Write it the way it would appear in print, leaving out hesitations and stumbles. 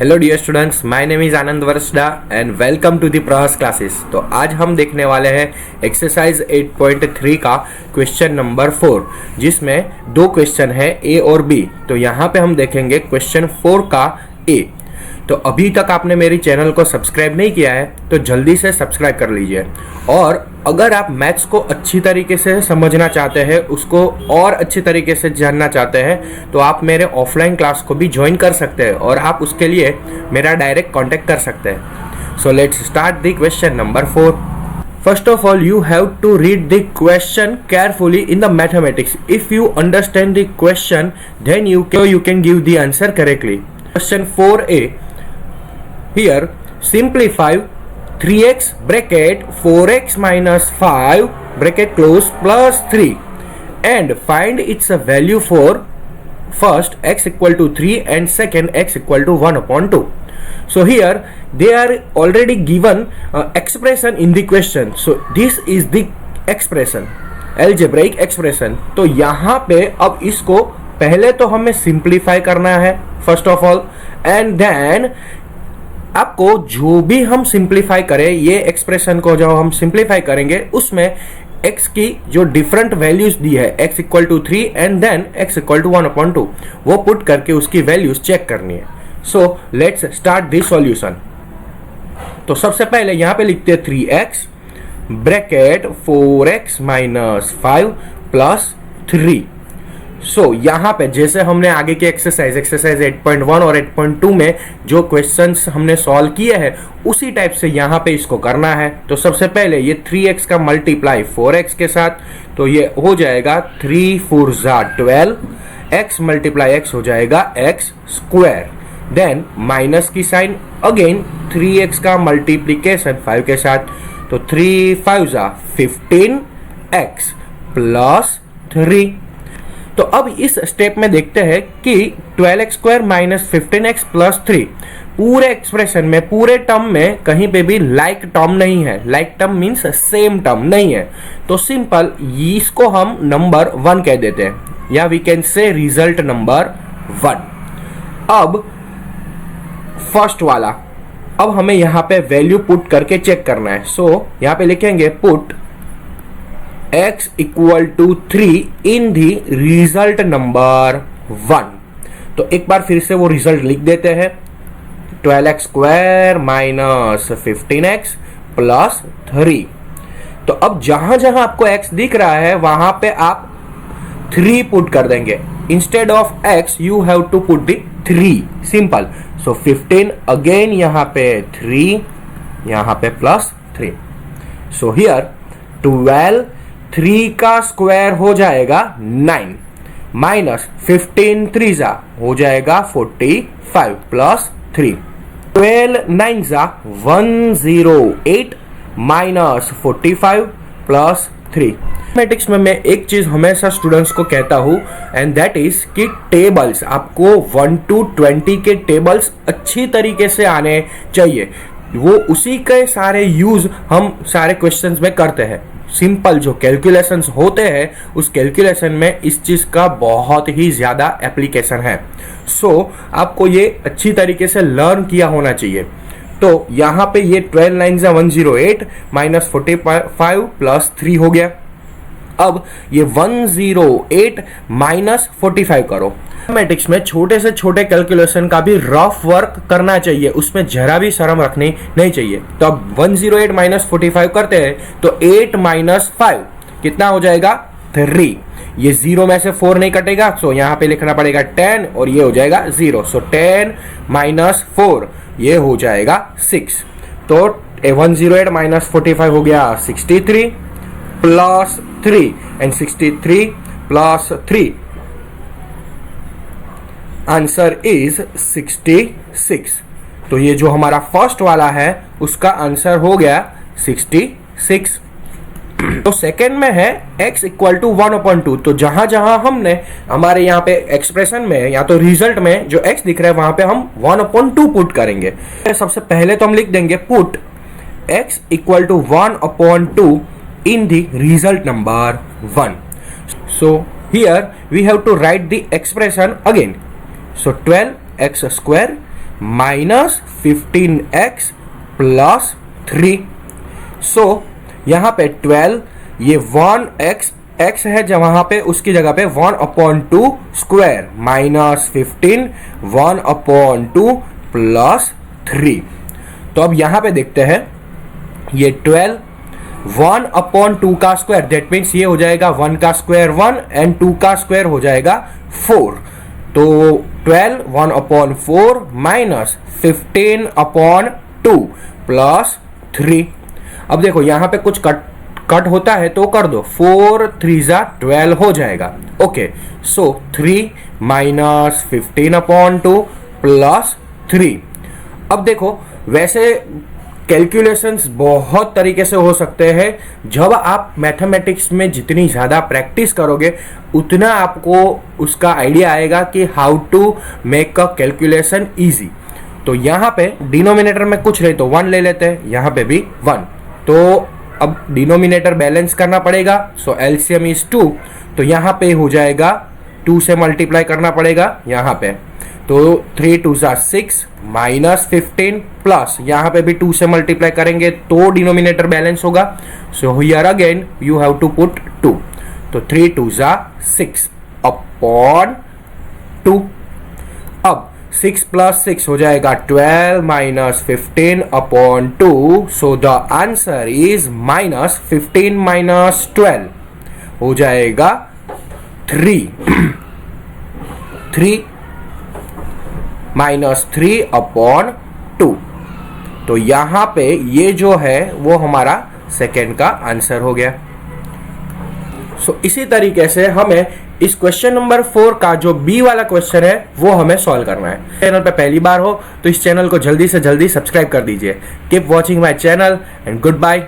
Hello dear students, my name is Anand Varshada and welcome to the Prahas classes. तो आज हम देखने वाले हैं एक्सरसाइज 8.3 का क्वेश्चन नंबर 4, जिसमें दो क्वेश्चन है ए और बी। तो यहाँ पे हम देखेंगे क्वेश्चन 4 का ए। तो अभी तक आपने मेरी चैनल को सब्सक्राइब नहीं किया है तो जल्दी से सब्सक्राइब कर लीजिए। और अगर आप मैथ्स को अच्छी तरीके से समझना चाहते हैं, उसको और अच्छी तरीके से जानना चाहते हैं, तो आप मेरे ऑफलाइन क्लास को भी ज्वाइन कर सकते हैं और आप उसके लिए मेरा डायरेक्ट कांटेक्ट कर सकते हैं। सो let's start the question number 4। First of all, you have to read the question carefully in the mathematics. If you understand the question, then you can give the answer correctly. Question 4a. Here, simplify 3x bracket 4x minus 5 bracket close plus 3 and find its value for first x equal to 3 and second x equal to 1 upon 2. So here they are already given expression in the question. So this is the expression, algebraic expression. तो यहाँ पे अब इसको पहले तो हमें simplify करना है first of all, and then आपको जो भी हम सिंप्लीफाई करें, ये एक्सप्रेशन को जो हम सिंप्लीफाई करेंगे उसमें x की जो डिफरेंट वैल्यूज दी है, x equal to 3 and then x equal to 1/2, वो पुट करके उसकी वैल्यूज चेक करनी है। So let's start the solution. तो सबसे पहले यहां पे लिखते हैं 3x bracket 4x minus 5 plus 3। सो यहाँ पे जैसे हमने आगे के एक्सरसाइज 8.1 और 8.2 में जो क्वेश्चंस हमने सॉल्व किए हैं उसी टाइप से यहाँ पे इसको करना है। तो सबसे पहले ये 3x का मल्टीप्लाई 4x के साथ, तो ये हो जाएगा 3 4 12, x मल्टीप्लाई x हो जाएगा x स्क्वायर, देन माइनस की साइन अगेन 3x का मल्टीप्लीकेशन 5 के साथ, तो 3 5 15x प्लस 3। तो अब इस स्टेप में देखते हैं कि 12x square minus 15x plus 3 पूरे एक्सप्रेशन में, पूरे टर्म में कहीं पे भी लाइक टर्म नहीं है। Like term means same term नहीं है, तो सिंपल इसको हम नंबर 1 कह देते हैं, या we can say result number 1। अब फर्स्ट वाला, अब हमें यहाँ पे वैल्यू पुट करके चेक करना है। सो यहाँ पे लिखेंगे put x equal to 3 in the result number 1। तो एक बार फिर से वो रिजल्ट लिख देते हैं, 12x square minus 15x plus 3। तो अब जहां जहां आपको x दिख रहा है वहां पे आप 3 पुट कर देंगे। Instead of x you have to put the 3, simple. So 15 again यहाँ पे 3, यहाँ पे प्लस 3। सो हियर 12 3 का स्क्वायर हो जाएगा 9 माइनस 15 3 हो जाएगा 45 प्लस 3, 12 9 108 माइनस 45 प्लस 3। मैथमेटिक्स में मैं एक चीज हमेशा स्टूडेंट्स को कहता हूं, एंड दैट इज कि टेबल्स आपको 1 to 20 के टेबल्स अच्छी तरीके से आने चाहिए। वो उसी के सारे यूज हम सारे क्वेश्चंस में करते हैं। सिंपल जो कैलकुलेशंस होते हैं उस कैलकुलेशन में इस चीज का बहुत ही ज्यादा एप्लीकेशन है। सो आपको ये अच्छी तरीके से लर्न किया होना चाहिए। तो यहाँ पे ये 12 9 108 माइनस 45 प्लस 3 हो गया। अब ये 108 माइनस 45 करो। मैथमेटिक्स में छोटे से छोटे कैलकुलेशन का भी रफ वर्क करना चाहिए, उसमें जरा भी शर्म रखनी नहीं चाहिए। तो अब 108 माइनस 45 करते हैं तो 8 माइनस 5 कितना हो जाएगा 3। ये 0 में से 4 नहीं कटेगा, सो यहाँ पे लिखना पड़ेगा 10 और ये हो जाएगा 0। सो 10 माइनस 4 ये हो जाएगा 6। तो 108 माइनस 45 हो गया 63 plus 3 and 63 plus 3 answer is 66। तो ये जो हमारा फर्स्ट वाला है उसका आंसर हो गया 66। तो सेकेंड में है x इक्वल टू 1/2। तो जहां जहां हमने हमारे यहाँ पे एक्सप्रेशन में या तो रिजल्ट में जो x दिख रहा है वहां पे हम 1/2 पुट करेंगे। सबसे पहले तो हम लिख देंगे put x equal to 1/2 in the result number 1. So here we have to write the expression again. So 12x square minus 15x plus 3। सो यहाँ पे 12, ये 1x है जब वहां पे उसकी जगह पे 1/2 स्क्वायर माइनस 15 1/2 प्लस 3। तो अब यहां पे देखते हैं, ये 12 1/2 का स्क्वायर, दैट मीन्स ये हो जाएगा 1 का स्क्वायर 1 एंड 2 का स्क्वायर हो जाएगा 4। तो 12 1/4 माइनस 15/2 प्लस 3। अब देखो यहां पे कुछ कट होता है तो कर दो, 4 3 12 हो जाएगा। ओके, सो 3 माइनस 15/2 प्लस 3। अब देखो वैसे कैलकुलेशंस बहुत तरीके से हो सकते हैं। जब आप मैथमेटिक्स में जितनी ज़्यादा प्रैक्टिस करोगे उतना आपको उसका आइडिया आएगा कि how to make a calculation easy. तो यहाँ पे डिनोमिनेटर में कुछ नहीं तो 1 ले लेते हैं, यहाँ पे भी 1। तो अब डिनोमिनेटर बैलेंस करना पड़ेगा, सो एलसीएम इज 2। तो यहाँ पे हो जाएगा 2 से मल्टीप्लाई करना पड़ेगा यहाँ पे, तो 3 2 6 माइनस 15 प्लस यहाँ पे भी 2 से मल्टीप्लाई करेंगे तो डिनोमिनेटर बैलेंस होगा। So here again you have to put 2। तो 3 2 6 अपॉन 2। अब 6 प्लस 6 हो जाएगा 12 minus 15/2। So the answer is minus 15 minus 12 हो जाएगा 3 माइनस 3/2। तो यहां पे ये जो है वो हमारा सेकेंड का आंसर हो गया। सो इसी तरीके से हमें इस क्वेश्चन नंबर 4 का जो बी वाला क्वेश्चन है वो हमें सॉल्व करना है। चैनल पे पहली बार हो तो इस चैनल को जल्दी से जल्दी सब्सक्राइब कर दीजिए। Keep watching my channel and good bye.